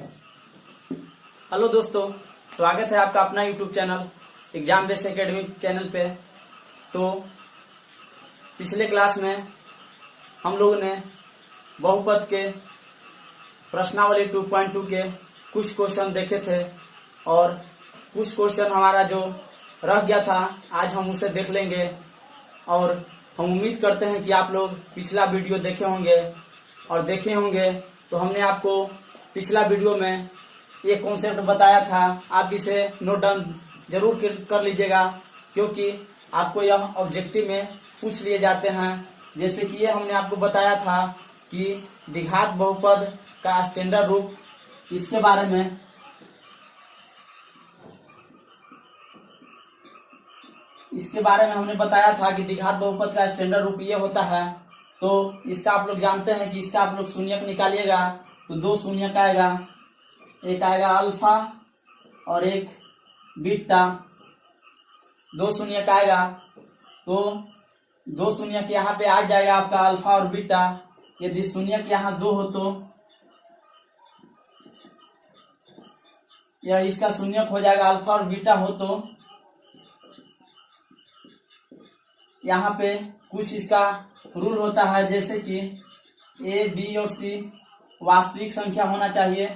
Hello दोस्तों, स्वागत है आपका अपना YouTube channel exam base academy channel पे। तो पिछले क्लास में हम लोगों ने बहुपद के प्रश्नावली 2.2 के कुछ क्वेश्चन देखे थे और कुछ क्वेश्चन हमारा जो रह गया था आज हम उसे देख लेंगे। और हम उम्मीद करते हैं कि आप लोग पिछला वीडियो देखे होंगे और देखे होंगे तो हमने आपको पिछला वीडियो में ये कॉन्सेप्ट बताया था, आप इसे नोट डाउन जरूर कर लीजिएगा क्योंकि आपको यह ऑब्जेक्टिव में पूछ लिए जाते हैं। जैसे कि ये हमने आपको बताया था कि द्विघात बहुपद का स्टैंडर्ड रूप, इसके बारे में हमने बताया था कि द्विघात बहुपद का स्टैंडर्ड रूप ये होता है। तो इसका आप लोग जानते हैं कि इसका आप लोग शून्यक निकालिएगा तो दो शून्यक आएगा, एक आएगा अल्फा और एक बीटा। दो शून्यक आएगा तो दो शून्यक यहाँ पे आ जाएगा आपका अल्फा और बीटा। यदि शून्यक यहाँ दो हो तो यह इसका शून्यक हो जाएगा, अल्फा और बीटा हो तो यहाँ पे कुछ इसका रूल होता है, जैसे कि ए बी और सी वास्तविक संख्या होना चाहिए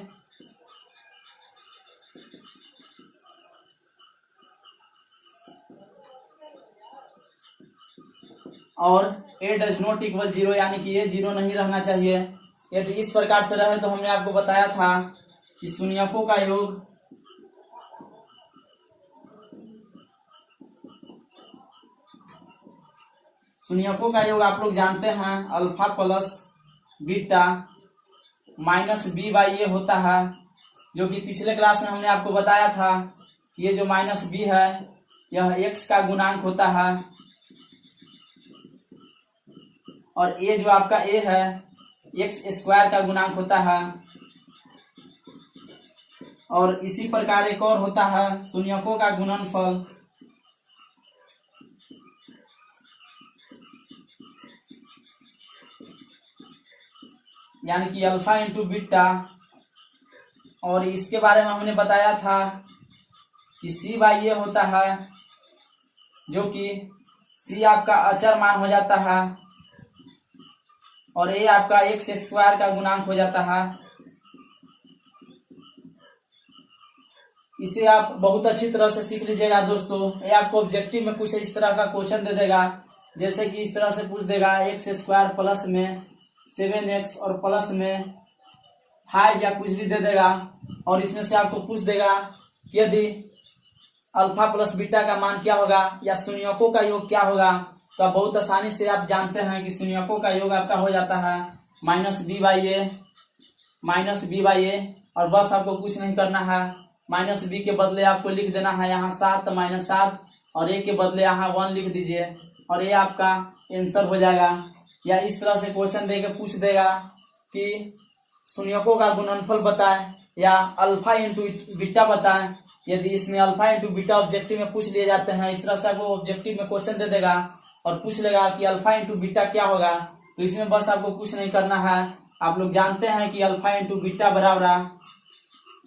और ए डज नॉट इक्वल 0, यानी कि ये 0 नहीं रहना चाहिए। यदि इस प्रकार से रहे तो हमने आपको बताया था कि शून्यकों का योग आप लोग जानते हैं alpha plus beta minus b by a होता है, जो कि पिछले क्लास में हमने आपको बताया था कि ये जो माइनस बी है यह एक्स का गुणांक होता है और ये जो आपका ए है एक्स स्क्वायर का गुणांक होता है। और इसी प्रकार एक और होता है शून्यकों का गुणनफल, यानी कि अल्फा इंटू बीटा। और इसके बारे में हमने बताया था कि सी बाई ए होता है, जो कि सी आपका अचर मान हो जाता है और ए आपका एक्स स्क्वायर का गुणांक हो जाता है। इसे आप बहुत अच्छी तरह से सीख लीजिएगा दोस्तों। ये आपको ऑब्जेक्टिव में कुछ इस तरह का क्वेश्चन दे देगा, जैसे कि इस तरह से पूछ देगा एक्स स्क्वायर प्लस में 7x और प्लस में 5 या कुछ भी दे देगा। और इसमें से आपको पूछ देगा कि यदि अल्फा प्लस बीटा का मान क्या होगा या शून्यकों का योग क्या होगा, तो आप बहुत आसानी से आप जानते हैं कि शून्यकों का योग आपका हो जाता है माइनस बी बाई ए। और बस आपको कुछ नहीं करना है, माइनस बी के बदले आपको लिख देना है यहाँ 7 माइनस 7 और ए के बदले यहाँ 1 लिख दीजिए और ये आपका आंसर हो जाएगा। या इस तरह से क्वेश्चन देके पूछ देगा कि शून्यकों का गुणनफल बताएं या अल्फा इंटू बीटा बताएं। यदि इसमें अल्फा इंटू बीटा ऑब्जेक्टिव में पूछ लिए जाते हैं, इस तरह से आपको ऑब्जेक्टिव में क्वेश्चन दे देगा और पूछ लेगा कि अल्फा इंटू बीटा क्या होगा, तो इसमें बस आपको कुछ नहीं करना है। आप लोग जानते हैं कि अल्फा इंटू बीटा बराबर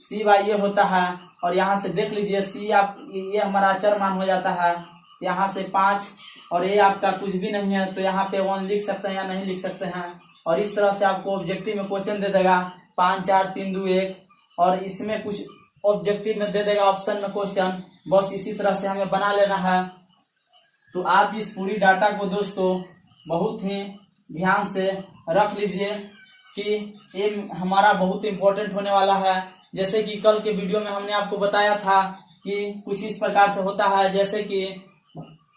सी बाई ए होता है। और यहाँ से देख लीजिए सी आप ये हमारा अचर मान हो जाता है, यहाँ से 5 और ये आपका कुछ भी नहीं है तो यहाँ पे 1 लिख सकते हैं या नहीं लिख सकते हैं। और इस तरह से आपको ऑब्जेक्टिव में क्वेश्चन दे देगा 5 4 3 2 1 और इसमें कुछ ऑब्जेक्टिव में दे देगा ऑप्शन में क्वेश्चन। बस इसी तरह से हमें बना लेना है। तो आप इस पूरी डाटा को दोस्तों बहुत ही ध्यान से रख लीजिए कि ये हमारा बहुत इंपॉर्टेंट होने वाला है। जैसे कि कल के वीडियो में हमने आपको बताया था कि कुछ इस प्रकार से होता है, जैसे कि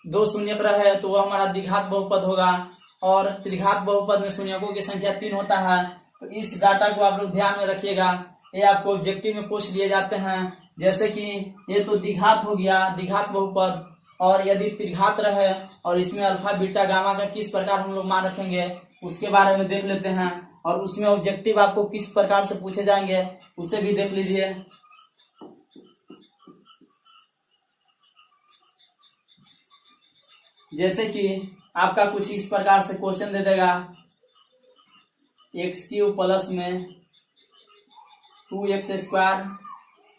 दो शून्यक रहे तो वह हमारा द्विघात बहुपद होगा और त्रिघात बहुपद में शून्यकों की संख्या 3 होता है। तो इस डाटा को आप लोग ध्यान में रखिएगा, ये आपको ऑब्जेक्टिव में पूछ लिए जाते हैं। जैसे कि ये तो द्विघात हो गया, द्विघात बहुपद, और यदि त्रिघात रहे और इसमें अल्फा बीटा गामा का किस प्रकार हम लोग मान रखेंगे उसके बारे में देख लेते हैं। और उसमें ऑब्जेक्टिव आपको किस प्रकार से पूछे जाएंगे उसे भी देख लीजिए। जैसे कि आपका कुछ इस प्रकार से क्वेश्चन दे देगा x³ प्लस में 2x²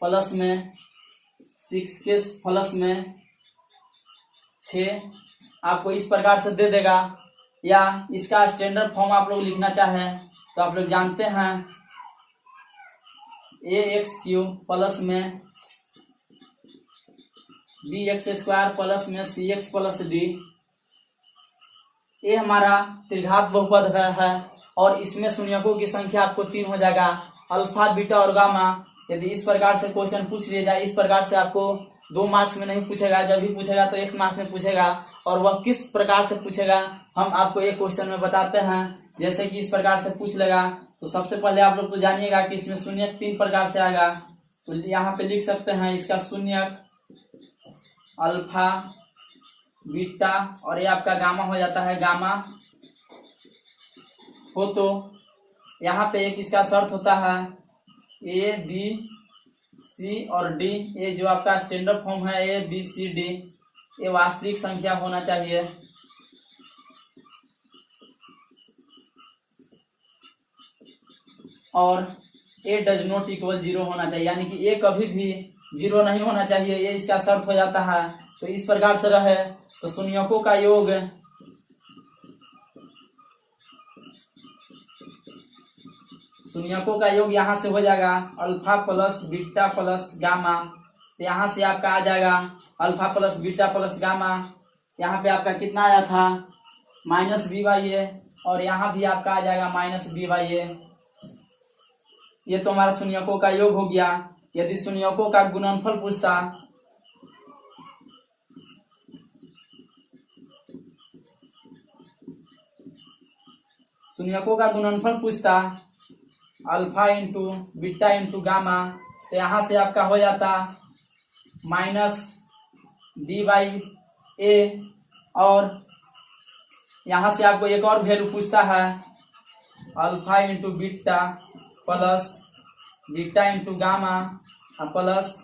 प्लस में 6 प्लस में 6 आपको इस प्रकार से दे देगा। या इसका स्टैंडर्ड फॉर्म आप लोग लिखना चाहें तो आप लोग जानते हैं ax³ प्लस में bx² प्लस में cx प्लस d। ये हमारा त्रिघात बहुपद है और इसमें शून्यकों की संख्या आपको 3 हो जाएगा, अल्फा बीटा और गामा। यदि इस प्रकार से क्वेश्चन पूछ लिया जाए, इस प्रकार से आपको 2 मार्क्स में नहीं पूछेगा, जब भी पूछेगा तो 1 मार्क्स में पूछेगा। और वह किस प्रकार से पूछेगा हम आपको एक क्वेश्चन में बताते हैं। जैसे कि इस प्रकार से पूछ लेगा तो सबसे पहले आप लोग तो जानिएगा कि इसमें शून्यक 3 प्रकार से आएगा। तो यहाँ पे लिख सकते हैं इसका शून्यक अल्फा बीटा और ये आपका गामा हो जाता है। गामा हो तो यहाँ पे एक इसका शर्त होता है ए बी सी और डी। ये जो आपका स्टैंडर्ड फॉर्म है ए बी सी डी, ये वास्तविक संख्या होना चाहिए। और ए डज नॉट इक्वल 0 होना चाहिए, यानी कि ए कभी भी 0 नहीं होना चाहिए, ये इसका शर्त हो जाता है। तो इस प्रकार से रहे तो शून्यकों का योग यहाँ से हो जाएगा alpha plus beta plus gamma. तो यहाँ से आपका आ जाएगा alpha plus beta plus gamma. यहाँ पे आपका कितना आया था -b/a और यहाँ भी आपका आ जाएगा -b/a। ये तो हमारा शून्यकों का योग हो गया। यदि शून्यकों का गुणनफल पूछता alpha into beta into gamma, तो यहाँ से आपका हो जाता -d/a। और यहाँ से आपको एक और वैल्यू पूछता है alpha into beta plus beta into gamma plus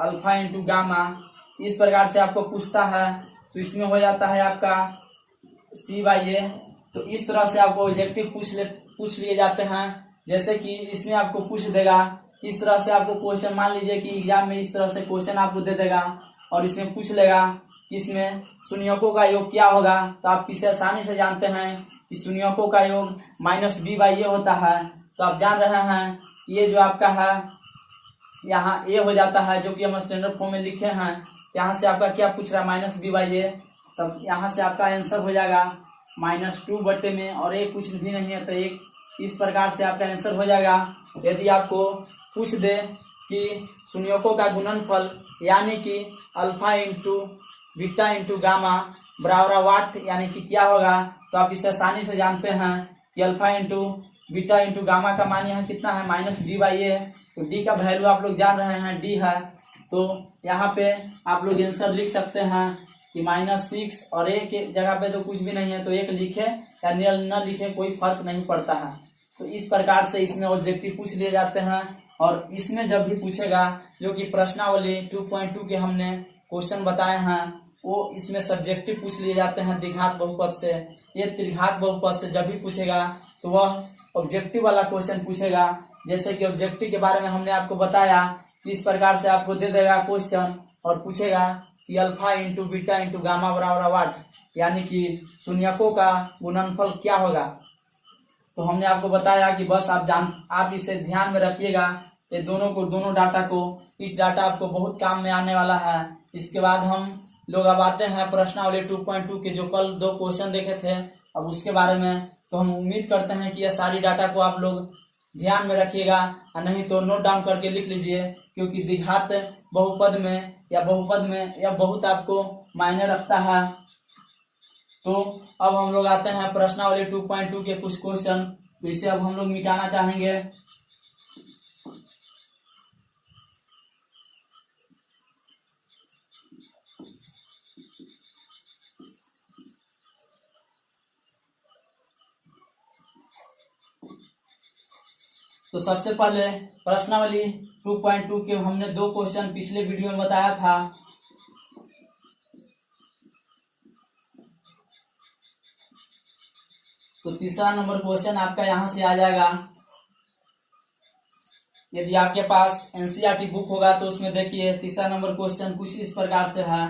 alpha into gamma. इस प्रकार से आपको पूछता है तो इसमें हो जाता है आपका c/a। तो इस तरह से आपको ऑब्जेक्टिव पूछ लिए जाते हैं। जैसे कि इसमें आपको पूछ देगा इस तरह से, आपको क्वेश्चन मान लीजिए कि एग्जाम में इस तरह से क्वेश्चन आपको दे देगा और इसमें पूछ लेगा कि इसमें शून्यकों का योग क्या होगा। तो आप इसे आसानी से जानते हैं कि शून्यकों का योग -b/a होता है। तो आप जान रहे हैं कि ये जो आपका है यहाँ a हो जाता है, जो कि हम स्टैंडर्ड फॉर्म में लिखे हैं। यहाँ से आपका क्या पूछ रहा है -b/a, तब यहाँ से आपका आंसर हो जाएगा -2 में, और एक कुछ भी नहीं है तो एक। इस प्रकार से आपका आंसर हो जाएगा। यदि आपको पूछ दे कि शून्यकों का गुणनफल यानी कि alpha into beta into gamma बराबर वाट यानी कि क्या होगा, तो आप इसे आसानी से जानते हैं कि alpha into beta into gamma का मान यहाँ कितना है -d/a। तो d का वैल्यू आप लोग जान रहे हैं d है। तो यहाँ पे आप लोग आंसर लिख सकते हैं कि -6 और a के जगह पे तो कुछ भी नहीं है तो 1 लिखे या न लिखे कोई फर्क नहीं पड़ता है। तो इस प्रकार से इसमें ऑब्जेक्टिव पूछ लिए जाते हैं। और इसमें जब भी पूछेगा जो कि प्रश्नावली 2.2 के हमने क्वेश्चन बताए हैं, वो इसमें सब्जेक्टिव पूछ लिए जाते हैं द्विघात बहुपद से। ये त्रिघात बहुपद से जब भी पूछेगा तो वह ऑब्जेक्टिव वाला क्वेश्चन पूछेगा। जैसे कि ऑब्जेक्टिव के बारे में हमने आपको बताया कि इस प्रकार से आपको दे देगा क्वेश्चन और पूछेगा कि alpha into beta into gamma बराबर वाट, यानी कि शून्यकों का गुणनफल क्या होगा। तो हमने आपको बताया कि बस आप इसे ध्यान में रखिएगा। ये दोनों डाटा को, इस डाटा आपको बहुत काम में आने वाला है। इसके बाद हम लोग अब आते हैं प्रश्नावली 2.2 के जो कल 2 क्वेश्चन देखे थे अब उसके बारे में। तो हम उम्मीद करते हैं कि यह सारी डाटा को आप लोग ध्यान में रखिएगा, और नहीं तो नोट डाउन करके लिख लीजिए, क्योंकि द्विघात बहुपद में यह बहुत आपको मायने रखता है। तो अब हम लोग आते हैं प्रश्नावली 2.2 के कुछ क्वेश्चन। तो इसे अब हम लोग मिटाना चाहेंगे। तो सबसे पहले प्रश्नावली 2.2 के हमने 2 क्वेश्चन पिछले वीडियो में बताया था। तो तीसरा नंबर क्वेश्चन आपका यहाँ से आ जाएगा। यदि आपके पास एनसीईआरटी बुक होगा तो उसमें देखिए तीसरा नंबर क्वेश्चन कुछ इस प्रकार से है।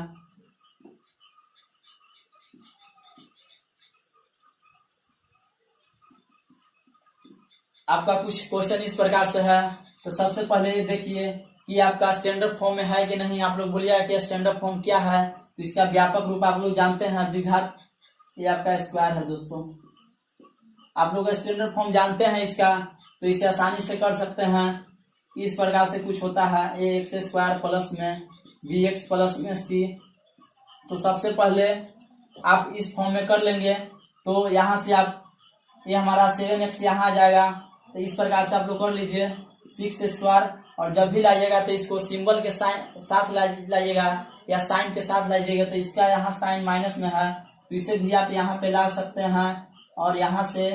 आपका कुछ क्वेश्चन इस प्रकार से है। तो सबसे पहले ये देखिए कि आपका स्टैंडर्ड फॉर्म में है कि नहीं। आप लोग बोलिएगा कि स्टैंडर्ड फॉर्म क्या है, तो इसका व्यापक रूप आप लोग जानते हैं द्विघात, ये आपका स्क्वायर है दोस्तों। आप लोग स्टैंडर्ड फॉर्म जानते हैं इसका, तो इसे आसानी से कर सकते हैं। इस प्रकार से कुछ होता है ax² प्लस में bx प्लस में c। तो सबसे पहले आप इस फॉर्म में कर लेंगे, तो यहाँ से आप ये हमारा 7x यहाँ आ जाएगा। तो इस प्रकार से आप लोग कर लीजिए 6² और जब भी लाइएगा तो इसको सिंबल के साथ लाइएगा या साइन के साथ लाइएगा। तो इसका यहाँ साइन माइनस में है, तो इसे भी आप यहाँ पे ला सकते हैं और यहाँ से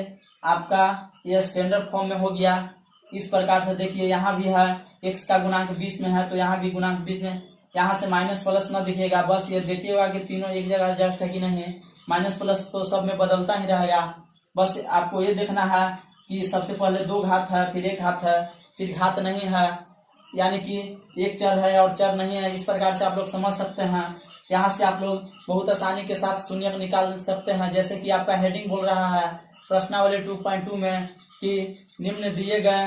आपका ये स्टैंडर्ड फॉर्म में हो गया। इस प्रकार से देखिए यहाँ भी है x का गुणांक 20 में है, तो यहाँ भी गुणांक 20 में, यहाँ से माइनस प्लस न दिखेगा। बस ये देखिएगा कि तीनों एक जगह एडजस्ट है कि नहीं। माइनस प्लस तो सब में बदलता ही रहेगा। बस आपको ये देखना है कि सबसे पहले 2 घात है, फिर 1 घात है, फिर घात नहीं है, यानी कि एक चर है और चर नहीं है। इस प्रकार से आप लोग समझ सकते हैं। यहाँ से आप लोग बहुत आसानी के साथ शून्यक निकाल सकते हैं। जैसे कि आपका हेडिंग बोल रहा है प्रश्नावली 2.2 में कि निम्न दिए गए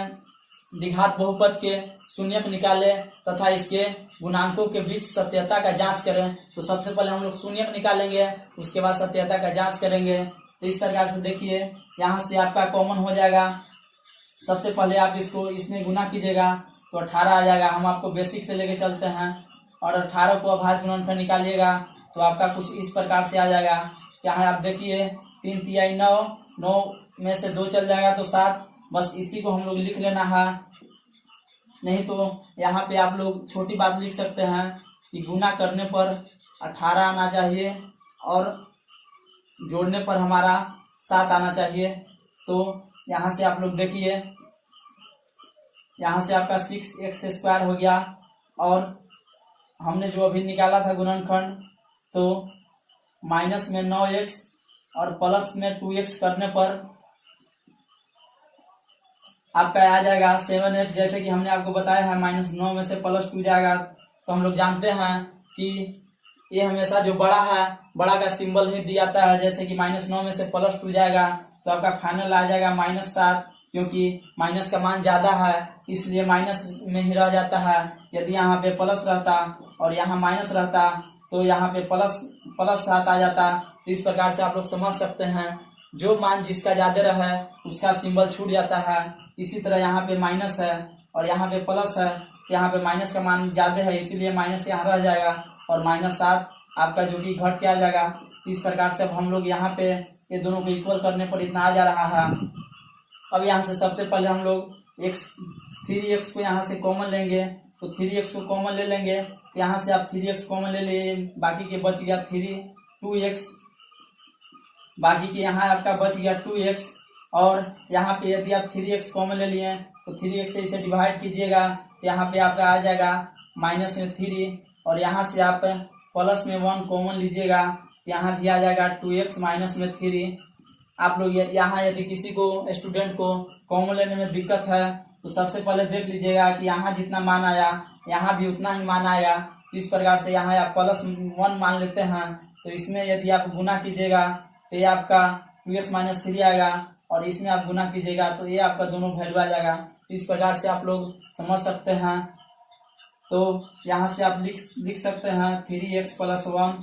द्विघात बहुपद के शून्यक निकाले तथा इसके गुणांकों के बीच सत्यता का जांच करें। तो सबसे पहले हम लोग शून्यक निकालेंगे, उसके बाद सत्यता का जांच करेंगे। तो इस प्रकार से देखिए यहाँ से आपका कॉमन हो जाएगा। सबसे पहले आप इसको इसमें गुना कीजिएगा तो 18 आ जाएगा। हम आपको बेसिक से लेके चलते हैं और 18 को अभाज्य गुणनफल निकालिएगा तो आपका कुछ इस प्रकार से आ जाएगा। यहाँ आप देखिए 3 तिहाई 9, 9 में से 2 चल जाएगा तो 7। बस इसी को हम लोग लिख लेना है, नहीं तो यहाँ पे आप लोग छोटी बात लिख सकते हैं कि गुना करने पर 18 आना चाहिए और जोड़ने पर हमारा 7 आना चाहिए। तो यहाँ से आप लोग देखिए यहाँ से आपका 6x² हो गया और हमने जो अभी निकाला था गुणनखंड, तो माइनस में 9x और प्लस में 2x करने पर आपका आ जाएगा 7x। जैसे कि हमने आपको बताया है -9 में से +2 जाएगा, तो हम लोग जानते हैं कि ये हमेशा जो बड़ा है, बड़ा का सिंबल ही दिया जाता है। जैसे कि -9 में से +2 जाएगा तो आपका फाइनल आ जाएगा -7, क्योंकि माइनस का मान ज्यादा है इसलिए माइनस में ही रह जाता है। यदि यहाँ पे प्लस रहता और यहाँ माइनस रहता तो यहाँ पे +7 आ जाता। तो इस प्रकार से आप लोग समझ सकते हैं, जो मान जिसका ज्यादा रहे उसका सिंबल छूट जाता है। इसी तरह यहाँ पे माइनस है और यहाँ पे प्लस है, यहाँ पे माइनस का मान ज्यादा है इसीलिए माइनस यहाँ रह जाएगा और -7 आपका जो कि घट के आ जाएगा। इस प्रकार से अब हम लोग यहाँ पे ये दोनों को इक्वल करने पर इतना आ जा रहा है। अब यहाँ से सबसे पहले हम लोग 3x को यहाँ से कॉमन लेंगे, तो 3x को कॉमन ले लेंगे। तो यहाँ से आप 3x कॉमन ले लिए, बाकी के बच गया 2x, बाकी के यहाँ आपका बच गया 2x। और यहाँ पे यदि आप 3x कॉमन ले लिए तो 3x से इसे डिवाइड कीजिएगा तो यहाँ पे आपका आ जाएगा -3 और यहाँ से आप प्लस में 1 कॉमन लीजिएगा तो यहाँ भी आ जाएगा 2x -3। आप लोग यहाँ यदि किसी को स्टूडेंट को कॉमन लेने में दिक्कत है तो सबसे पहले देख लीजिएगा कि यहाँ जितना मान आया यहाँ भी उतना ही मान आया। इस प्रकार से यहाँ आप +1 मान लेते हैं, तो इसमें यदि आप गुना कीजिएगा तो ये आपका 2x -3 आएगा और इसमें आप गुना कीजिएगा तो ये आपका दोनों वैल्यू आ जाएगा। इस प्रकार से आप लोग समझ सकते हैं। तो यहाँ से आप लिख सकते हैं 3x + 1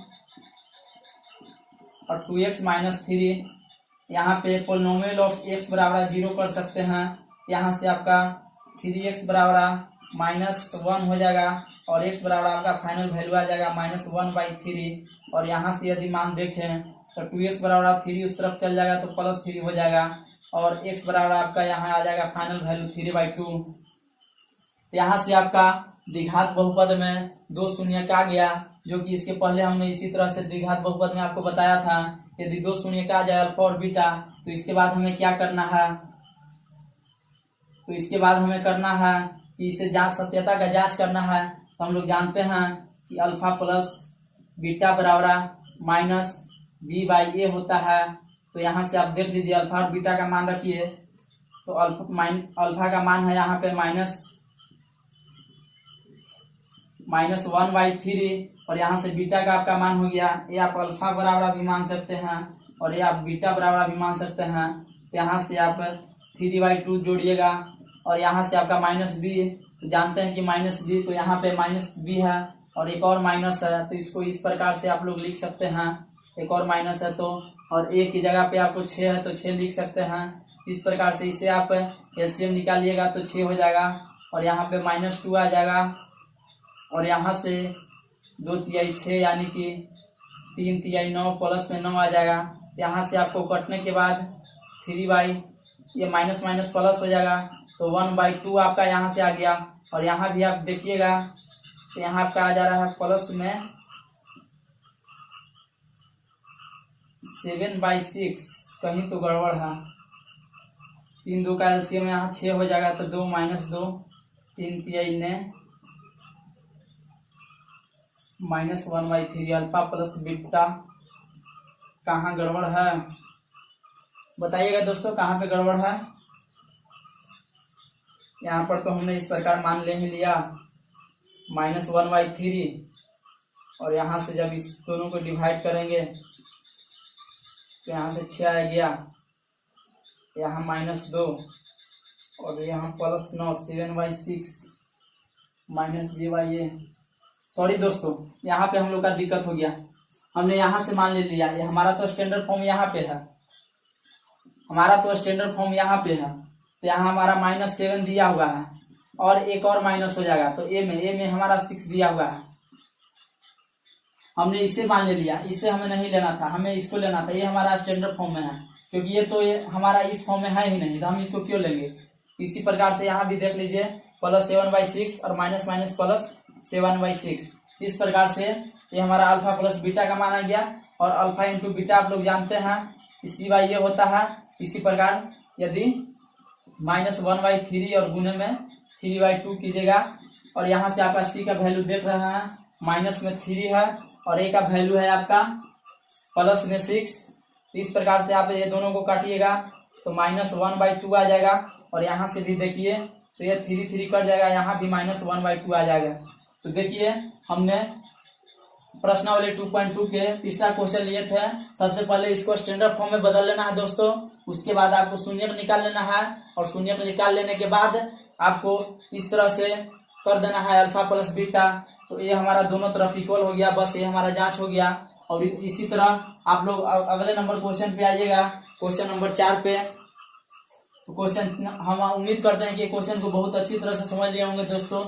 और 2x -3। यहाँ पे पोलिनोमियल ऑफ x बराबर 0 कर सकते हैं। यहाँ से आपका 3x बराबर -1 हो जाएगा और x बराबर आपका फाइनल वैल्यू आ जाएगा -1/3। और यहाँ से यदि मान देखें तो 2x बराबर 3 उस तरफ चल जाएगा तो +3 हो जाएगा और x बराबर आपका यहाँ आ जाएगा फाइनल वैल्यू 3/2। यहाँ से आपका द्विघात बहुपद में 2 शून्यक आ गया, जो कि इसके पहले हमने इसी तरह से द्विघात बहुपद में आपको बताया था। यदि 2 शून्यक आ जाए अल्फा और बीटा तो इसके बाद हमें क्या करना है, तो इसके बाद हमें करना है कि इसे सत्यता का जांच करना है। तो हम लोग जानते हैं कि अल्फा प्लस बीटा बराबर -b/a होता है। तो यहाँ से आप देख लीजिए अल्फा और बीटा का मान रखिए। तो अल्फा का मान है यहाँ पे -1/3 और यहाँ से बीटा का आपका मान हो गया। ये आप अल्फा बराबर भी मान सकते हैं और ये आप बीटा बराबर भी मान सकते हैं। तो यहाँ से आप 3/2 जोड़िएगा और यहाँ से आपका -b, तो जानते हैं कि -b, तो यहाँ पे -b है और एक और माइनस है, तो इसको इस प्रकार से आप लोग लिख सकते हैं। एक और माइनस है तो, और a की जगह पे आपको 6 है तो 6 लिख सकते हैं। इस प्रकार से इसे आप एलसीएम निकालिएगा तो 6 हो जाएगा और यहाँ पे -2 आ जाएगा और यहाँ से 2 तिहाई 6 यानी कि 3 तिहाई 9 प्लस में 9 आ जाएगा। यहाँ से आपको कटने के बाद 3 ये माइनस माइनस प्लस हो जाएगा तो 1/2 आपका यहाँ से आ गया। और यहाँ भी आप देखिएगा तो यहाँ आपका आ जा रहा है प्लस में 7/6, कहीं तो गड़बड़ है। 3 2 का एलसीएम यहाँ 6 हो जाएगा तो 2 - 2 3 तिहाई 9 -1/3 अल्फा प्लस बीटा। कहाँ गड़बड़ है बताइएगा दोस्तों, कहाँ पे गड़बड़ है। यहाँ पर तो हमने इस प्रकार मान ले ही लिया -1/3 और यहाँ से जब इस दोनों को डिवाइड करेंगे तो यहाँ से 6 आ गया, यहाँ -2 और यहाँ +9 7/6 -b/a। सॉरी दोस्तों, यहाँ पे हम लोग का दिक्कत हो गया। हमने यहाँ से मान ले लिया, ये हमारा तो स्टैंडर्ड फॉर्म यहाँ पे है, तो यहाँ हमारा -7 दिया हुआ है और एक और माइनस हो जाएगा तो ए में हमारा 6 दिया हुआ है। हमने इसे मान ले लिया, इसे हमें नहीं लेना था, हमें इसको लेना था। ये हमारा स्टैंडर्ड फॉर्म में है क्योंकि ये हमारा इस फॉर्म में है ही नहीं, तो हम इसको क्यों लेंगे। इसी प्रकार से यहाँ भी देख लीजिए +7/6 और माइनस +7/6। इस प्रकार से ये हमारा अल्फा प्लस बीटा का मान आ गया और अल्फा इंटू बीटा आप लोग जानते हैं कि c/a होता है। इसी प्रकार यदि -1/3 और गुने में 3/2 कीजिएगा और यहाँ से आपका c का वैल्यू देख रहे हैं माइनस में 3 है और a का वैल्यू है आपका प्लस में 6। इस प्रकार से आप ये दोनों को काटिएगा तो -1/2 आ जाएगा और यहाँ से भी देखिए तो ये 3 कट जाएगा, यहाँ भी -1/2 आ जाएगा। तो देखिए हमने प्रश्नावली 2.2 के तीसरा क्वेश्चन लिए थे। सबसे पहले इसको स्टैंडर्ड फॉर्म में बदल लेना है दोस्तों, उसके बाद आपको शून्यक निकाल लेना है और शून्यक निकाल लेने के बाद आपको इस तरह से कर देना है अल्फा प्लस बीटा। तो ये हमारा दोनों तरफ इक्वल हो गया, बस ये हमारा जांच हो गया। और इसी तरह आप लोग अगले नंबर क्वेश्चन पे आइएगा, क्वेश्चन नंबर 4 पे। तो क्वेश्चन हम उम्मीद करते हैं कि क्वेश्चन को बहुत अच्छी तरह से समझ लिए होंगे दोस्तों।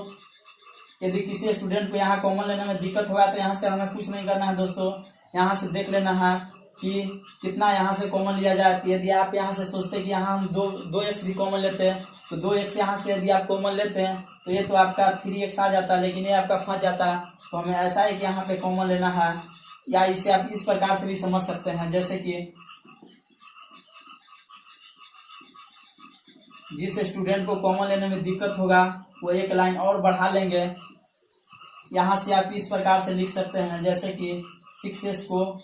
यदि किसी स्टूडेंट को यहाँ कॉमन लेने में दिक्कत होगा तो यहाँ से हमें कुछ नहीं करना है दोस्तों, यहाँ से देख लेना है कि कितना यहाँ से कॉमन लिया जाए। यदि आप यहाँ से सोचते कि यहाँ हम 2x भी कॉमन लेते हैं तो 2x यहाँ से यदि आप कॉमन लेते हैं तो ये तो आपका 3x आ जाता है, लेकिन ये आपका फंस जाता है। तो हमें ऐसा है कि यहाँ पे कॉमन लेना है, या इसे आप इस प्रकार से भी समझ सकते हैं, जैसे कि जिस स्टूडेंट को कॉमन लेने में दिक्कत होगा वो एक लाइन और बढ़ा लेंगे। यहाँ से आप इस प्रकार से लिख सकते हैं, जैसे कि 6s को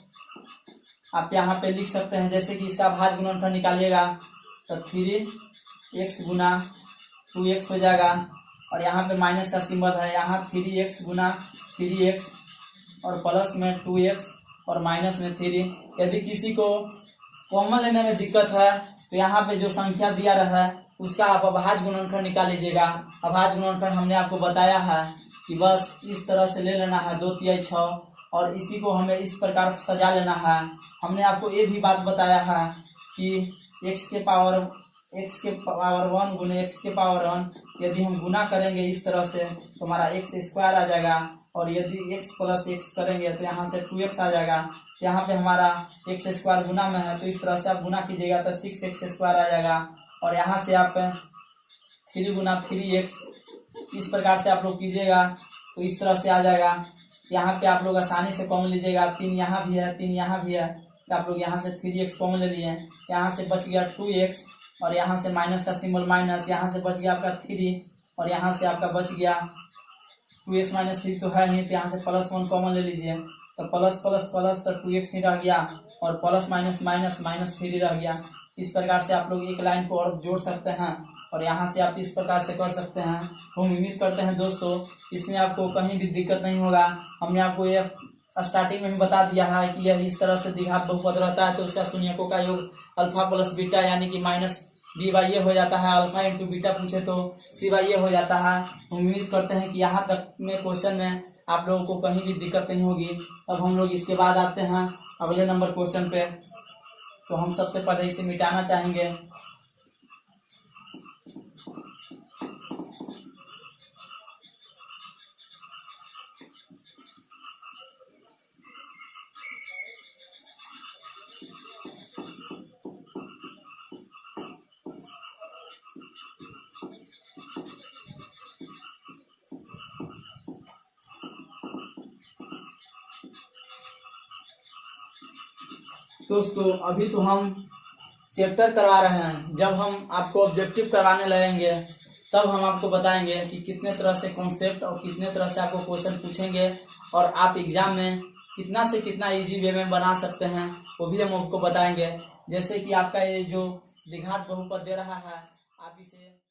आप यहाँ पे लिख सकते हैं, जैसे कि इसका भाज्य गुणनफल निकालिएगा तो 3x गुना 2x हो जाएगा और यहाँ पे माइनस का सिंबल है, यहाँ 3x गुना 3x और प्लस में 2x और माइनस में 3। यदि किसी को कॉमन लेने में दिक्कत है तो यहाँ पे जो संख्या दिया रहा है उसका आप अभाज्य गुणनफल निकाल लीजिएगा। अभाज्य गुणनफल हमने आपको बताया है कि बस इस तरह से ले लेना है 2 तिहाई 6 और इसी को हमें इस प्रकार सजा लेना है। हमने आपको ये भी बात बताया है कि x के पावर 1 गुने x के पावर 1 यदि हम गुना करेंगे इस तरह से तो हमारा x² आ जाएगा और यदि x प्लस x करेंगे तो यहाँ से 2x आ जाएगा। यहाँ पे हमारा x² गुना में है तो इस तरह से आप गुना कीजिएगा तो 6x² आ जाएगा और यहाँ से आप 3 गुना 3x इस प्रकार से आप लोग कीजिएगा तो इस तरह से आ जाएगा। यहाँ पे आप लोग आसानी से कॉमन लीजिएगा, 3 यहाँ भी है 3 यहाँ भी है तो आप लोग यहाँ से 3x कॉमन ले लिए, यहाँ से बच गया 2x और यहाँ से माइनस का सिंबल माइनस, यहाँ से बच गया आपका 3 और यहाँ से आपका बच गया 2x - 3 तो है ही, तो यहाँ से +1 कॉमन ले लीजिए तो प्लस प्लस प्लस तो 2x ही रह गया और प्लस माइनस माइनस -3 रह गया। इस प्रकार से आप लोग एक लाइन को और जोड़ सकते हैं और यहाँ से आप इस प्रकार से कर सकते हैं। हम उम्मीद करते हैं दोस्तों इसमें आपको कहीं भी दिक्कत नहीं होगा। हमने आपको ये स्टार्टिंग में ही बता दिया है कि यह इस तरह से द्विघात बहुपद रहता है तो उसका शून्यकों का योग अल्फा प्लस बीटा यानी कि माइनस बी बाई ए हो जाता है। अल्फा इंटू बीटा पूछे तो सी बाई ए हो जाता है। उम्मीद करते हैं कि यहाँ तक में क्वेश्चन में आप लोगों को कहीं भी दिक्कत नहीं होगी। अब हम लोग इसके बाद आते हैं अगले नंबर क्वेश्चन पे। तो हम सबसे पहले इसे मिटाना चाहेंगे। दोस्तों अभी तो हम चैप्टर करवा रहे हैं, जब हम आपको ऑब्जेक्टिव करवाने लगेंगे तब हम आपको बताएंगे कि कितने तरह से कॉन्सेप्ट और कितने तरह से आपको क्वेश्चन पूछेंगे और आप एग्जाम में कितना से कितना इजी वे में बना सकते हैं वो भी हम आपको बताएंगे। जैसे कि आपका ये जो द्विघात बहुपद दे रहा है आप इसे